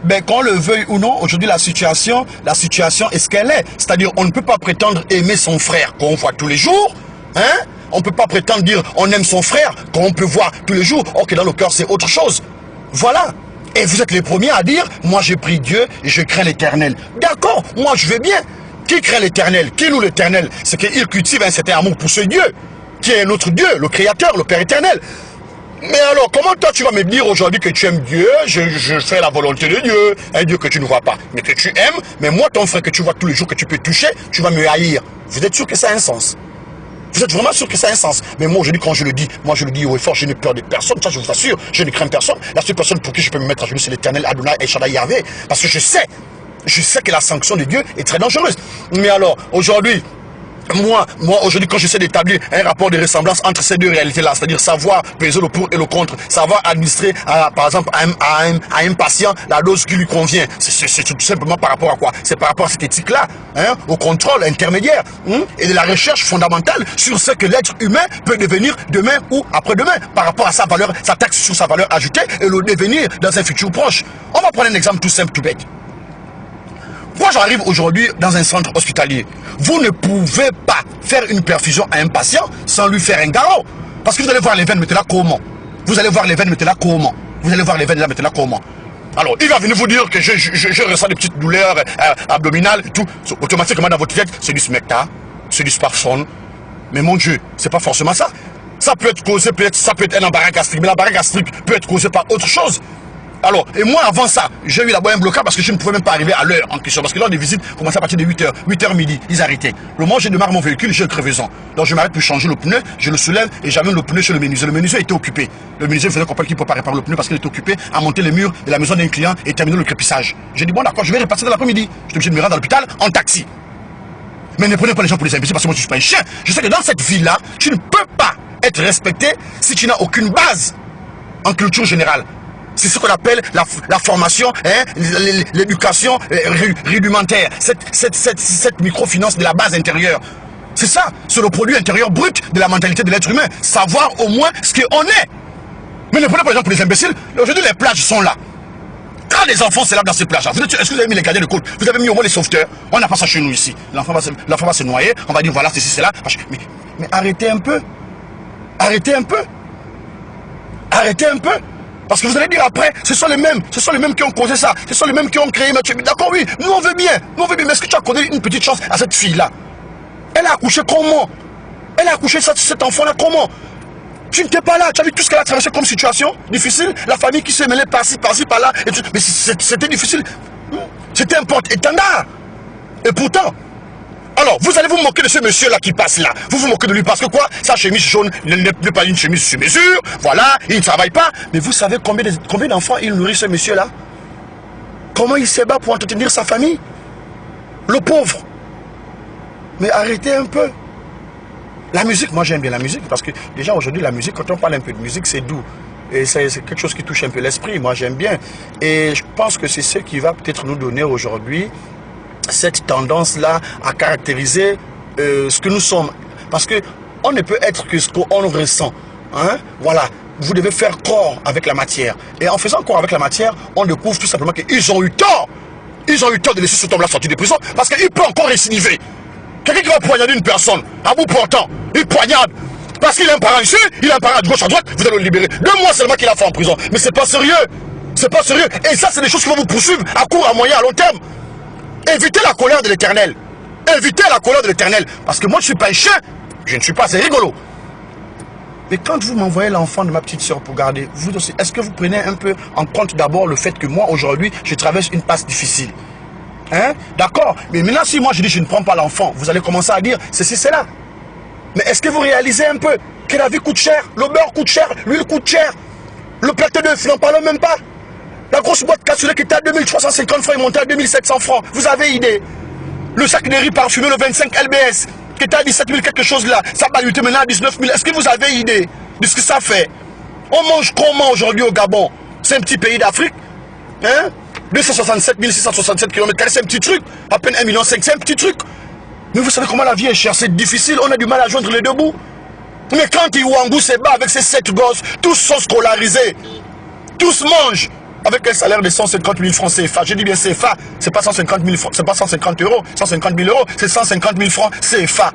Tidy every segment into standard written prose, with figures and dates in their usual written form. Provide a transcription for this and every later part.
ben, qu'on le veuille ou non, aujourd'hui la situation est ce qu'elle est. C'est-à-dire, on ne peut pas prétendre aimer son frère qu'on voit tous les jours, hein? On ne peut pas prétendre dire on aime son frère qu'on peut voir tous les jours, or que dans le cœur c'est autre chose. Voilà. Et vous êtes les premiers à dire, moi j'ai pris Dieu et je crains l'Éternel. D'accord, moi je vais bien. Qui craint l'Éternel? Qui loue l'Éternel? C'est qu'il cultive un certain amour pour ce Dieu, qui est notre Dieu, le Créateur, le Père éternel. Mais alors, comment toi tu vas me dire aujourd'hui que tu aimes Dieu, je fais la volonté de Dieu, un Dieu que tu ne vois pas, mais que tu aimes, mais moi ton frère que tu vois tous les jours, que tu peux toucher, tu vas me haïr. Vous êtes sûr que ça a un sens? Vous êtes vraiment sûr que ça a un sens? Mais moi aujourd'hui quand je le dis, haut et fort, je n'ai peur de personne, ça je vous assure, je ne crains personne. La seule personne pour qui je peux me mettre à genoux c'est l'Éternel Adonai El Shaddai Yahvé, parce que je sais que la sanction de Dieu est très dangereuse. Mais alors, aujourd'hui, moi aujourd'hui, quand j'essaie d'établir un rapport de ressemblance entre ces deux réalités-là, c'est-à-dire savoir peser le pour et le contre, savoir administrer, par exemple, à un patient la dose qui lui convient, c'est tout simplement par rapport à quoi? C'est par rapport à cette éthique-là, hein, au contrôle intermédiaire, et de la recherche fondamentale sur ce que l'être humain peut devenir demain ou après-demain, par rapport à sa valeur, sa taxe sur sa valeur ajoutée et le devenir dans un futur proche. On va prendre un exemple tout simple, tout bête. Moi, j'arrive aujourd'hui dans un centre hospitalier. Vous ne pouvez pas faire une perfusion à un patient sans lui faire un garrot. Parce que vous allez voir les veines, mettez-la comment? Vous allez voir les veines, mettez-la comment? Vous allez voir les veines, mettez-la comment? Alors, il va venir vous dire que je ressens des petites douleurs abdominales, tout. Automatiquement, dans votre tête, c'est du smecta, c'est du sparson. Mais mon Dieu, c'est pas forcément ça. Ça peut être causé, ça peut être un embarras gastrique, mais l'embarras gastrique peut être causé par autre chose. Alors, et moi avant ça, j'ai eu là-bas un blocage parce que je ne pouvais même pas arriver à l'heure en question. Parce que l'heure des visites commençait à partir de 8h, 8h midi, ils arrêtaient. Le moment où j'ai démarré mon véhicule, j'ai une crevaison. Donc je m'arrête pour changer le pneu, je le soulève et j'amène le pneu chez le menuisier. Le menuisier était occupé. Le menuisier faisait comprendre qu'il ne peut pas réparer le pneu parce qu'il était occupé à monter les murs de la maison d'un client et terminer le crépissage. J'ai dit bon d'accord, je vais repasser dans l'après-midi. Je suis obligé de me rendre à l'hôpital en taxi. Mais ne prenez pas les gens pour les imbéciles parce que moi je ne suis pas un chien. Je sais que dans cette ville-là, tu ne peux pas être respecté si tu n'as aucune base en culture générale. C'est ce qu'on appelle la formation, hein, l'éducation rudimentaire, cette microfinance de la base intérieure. C'est ça, c'est le produit intérieur brut de la mentalité de l'être humain. Savoir au moins ce qu'on est. Mais ne prenez pas les gens pour les imbéciles. Aujourd'hui, les plages sont là. Quand les enfants se lavent dans ces plages, est-ce que vous avez mis les gardiens de côte? Vous avez mis au moins les sauveteurs? On n'a pas ça chez nous ici. L'enfant va se noyer, on va dire voilà, ceci, c'est là. Mais arrêtez un peu. Arrêtez un peu. Arrêtez un peu. Parce que vous allez dire après, ce sont les mêmes qui ont causé ça, ce sont les mêmes qui ont créé Mathieu. D'accord, oui, nous on veut bien, mais est-ce que tu as accordé une petite chance à cette fille-là? Elle a accouché comment? Elle a accouché cet enfant-là comment? Tu n'étais pas là, tu as vu tout ce qu'elle a traversé comme situation difficile, la famille qui s'est mêlée par-ci, par-là, mais c'était difficile, c'était un porte-étendard. Et pourtant, alors, vous allez vous moquer de ce monsieur-là qui passe là. Vous vous moquez de lui parce que quoi? Sa chemise jaune n'est pas une chemise sur mesure. Voilà, il ne travaille pas. Mais vous savez combien d'enfants il nourrit ce monsieur-là? Comment il se bat pour entretenir sa famille? Le pauvre. Mais arrêtez un peu. La musique, moi j'aime bien la musique parce que déjà aujourd'hui la musique, quand on parle un peu de musique, c'est doux. Et c'est quelque chose qui touche un peu l'esprit. Moi j'aime bien. Et je pense que c'est ce qui va peut-être nous donner aujourd'hui cette tendance-là à caractériser ce que nous sommes. Parce que on ne peut être que ce qu'on ressent. Hein? Voilà. Vous devez faire corps avec la matière. Et en faisant corps avec la matière, on découvre tout simplement qu'ils ont eu tort. Ils ont eu tort de laisser cet homme-là sortir de prison parce qu'il peut encore récidiver. Quelqu'un qui va poignarder une personne, à bout portant, il poignarde. Parce qu'il a un parent ici, il a un parent à gauche, à droite, vous allez le libérer. 2 mois seulement qu'il a fait en prison. Mais c'est pas sérieux. C'est pas sérieux. Et ça, c'est des choses qui vont vous poursuivre à court, à moyen, à long terme. Évitez la colère de l'Éternel. Évitez la colère de l'Éternel. Parce que moi, je ne suis pas un chien. Je ne suis pas, c'est rigolo. Mais quand vous m'envoyez l'enfant de ma petite soeur pour garder, vous aussi, est-ce que vous prenez un peu en compte d'abord le fait que moi, aujourd'hui, je traverse une passe difficile? Hein? D'accord. Mais maintenant, si moi, je dis je ne prends pas l'enfant, vous allez commencer à dire ceci, c'est là. Mais est-ce que vous réalisez un peu que la vie coûte cher? Le beurre coûte cher, l'huile coûte cher. Le plateau d'œuf, n'en parlons même pas. La grosse boîte cassoulet qui était à 2350 francs est montée à 2700 francs. Vous avez idée? Le sac de riz parfumé, le 25 LBS, qui était à 17 000 quelque chose là, ça va lutter maintenant à 19 000. Est-ce que vous avez idée de ce que ça fait? On mange comment aujourd'hui au Gabon? C'est un petit pays d'Afrique. Hein? 267 667 km, c'est un petit truc. À peine 1,5 million, c'est un petit truc. Mais vous savez comment la vie est chère, c'est difficile, on a du mal à joindre les deux bouts. Mais quand Iwangou se bat avec ses 7 gosses, tous sont scolarisés. Tous mangent. avec un salaire de 150 000 francs CFA. Je dis bien CFA, c'est pas 150 000 francs, c'est pas 150 euros, 150 000 euros, c'est 150 000 francs CFA.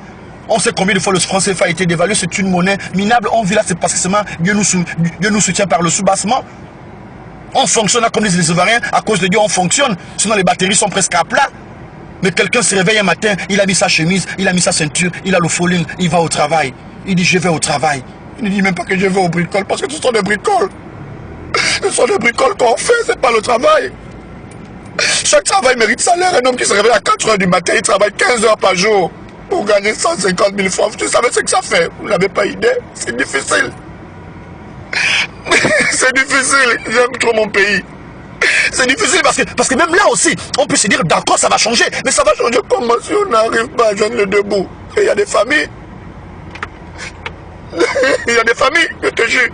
On sait combien de fois le franc CFA a été dévalué, c'est une monnaie minable. On vit là, c'est parce que seulement Dieu nous soutient par le soubassement. On fonctionne comme disent les Ivoiriens, à cause de Dieu on fonctionne, sinon les batteries sont presque à plat. Mais quelqu'un se réveille un matin, il a mis sa chemise, il a mis sa ceinture, il a le fouling, il va au travail. Il dit je vais au travail. Il ne dit même pas que je vais au bricole, parce que ce sont des bricoles. Ce sont des bricoles qu'on fait, c'est pas le travail. Chaque travail mérite salaire. Un homme qui se réveille à 4 h du matin, il travaille 15 heures par jour pour gagner 150 000 francs. Tu savez ce que ça fait? Vous n'avez pas idée? C'est difficile. C'est difficile. J'aime trop mon pays. C'est difficile parce que même là aussi, on peut se dire d'accord, ça va changer. Mais ça va changer comment si on n'arrive pas à joindre le debout? Et il y a des familles. Il y a des familles, je te jure,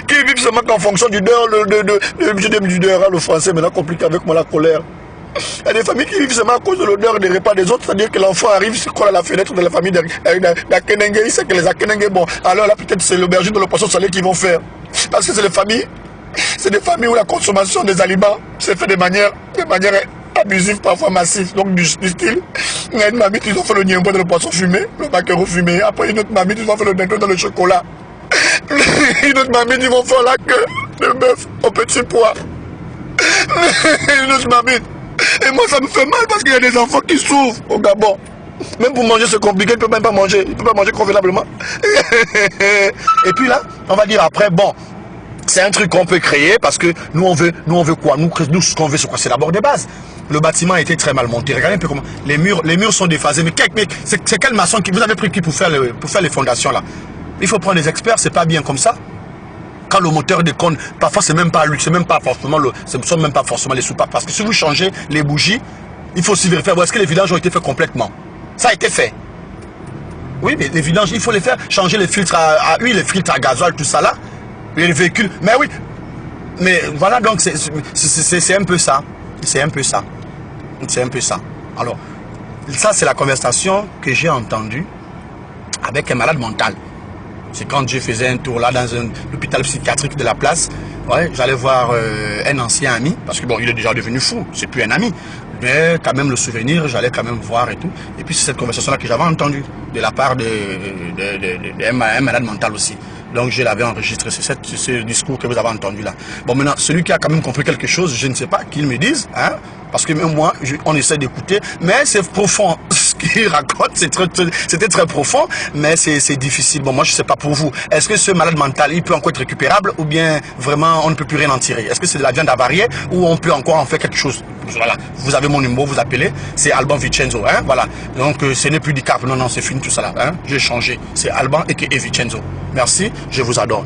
qui vivent seulement qu'en fonction du dehors, du dehors, le français, mais là compliqué avec moi la colère. Il y a des familles qui vivent seulement à cause de l'odeur des repas des autres, c'est-à-dire que l'enfant arrive, se colle à la fenêtre de la famille d'Akenenge, il sait que les Akenenge, bon, alors là peut-être c'est l'aubergine de le poisson salé qu'ils vont faire. Parce que c'est des familles où la consommation des aliments se fait de manière abusive, parfois massive. Donc du style, il y a une mamite, ils ont fait le niembo dans le poisson fumé, le maquereau fumé. Après une autre mamite, ils ont fait le dingo dans le chocolat. Une autre mamite, ils vont faire la queue de bœuf au petit pois. Une autre mamite. Et moi ça me fait mal parce qu'il y a des enfants qui souffrent au Gabon. Même pour manger c'est compliqué, ils ne peuvent même pas manger. Ils ne peuvent pas manger convenablement. Et puis là, on va dire après, bon, c'est un truc qu'on peut créer parce que nous on veut quoi? Nous ce qu'on veut c'est quoi? C'est d'abord des bases. Le bâtiment a été très mal monté. Regardez un peu comment les murs sont déphasés. Mais c'est quel maçon qui vous avez pris qui pour faire les fondations là? Il faut prendre des experts, c'est pas bien comme ça. Quand le moteur déconne, parfois c'est même pas lui, ce ne sont même pas forcément les soupapes. Parce que si vous changez les bougies, il faut aussi vérifier est-ce que les vidanges ont été faits complètement. Ça a été fait. Oui, mais les vidanges, il faut les faire, changer les filtres à huile, les filtres à gasoil, tout ça là. Et les véhicules, mais oui. Mais voilà, donc c'est un peu ça. C'est un peu ça. C'est un peu ça. Alors, ça c'est la conversation que j'ai entendue avec un malade mental. C'est quand je faisais un tour là dans un hôpital psychiatrique de la place. Ouais, j'allais voir un ancien ami, parce que bon, il est déjà devenu fou, c'est plus un ami. Mais quand même le souvenir, j'allais quand même voir et tout. Et puis c'est cette conversation-là que j'avais entendue de la part d'un malade mental aussi. Donc je l'avais enregistré, c'est ce discours que vous avez entendu là. Bon maintenant, celui qui a quand même compris quelque chose, je ne sais pas, qu'il me dise, hein, parce que même moi, on essaie d'écouter, mais c'est profond. Ce qu'il raconte, c'était très profond, mais c'est difficile. Bon, moi je ne sais pas pour vous. Est-ce que ce malade mental, il peut encore être récupérable ou bien vraiment on ne peut plus rien en tirer? Est-ce que c'est de la viande avariée ou on peut encore en faire quelque chose? Voilà, vous avez mon numéro, vous appelez, c'est Alban Vicenzo, hein, voilà. Donc ce n'est plus DiCap, non, c'est fini tout ça là, hein. J'ai changé, c'est Alban et Vicenzo. Merci, je vous adore.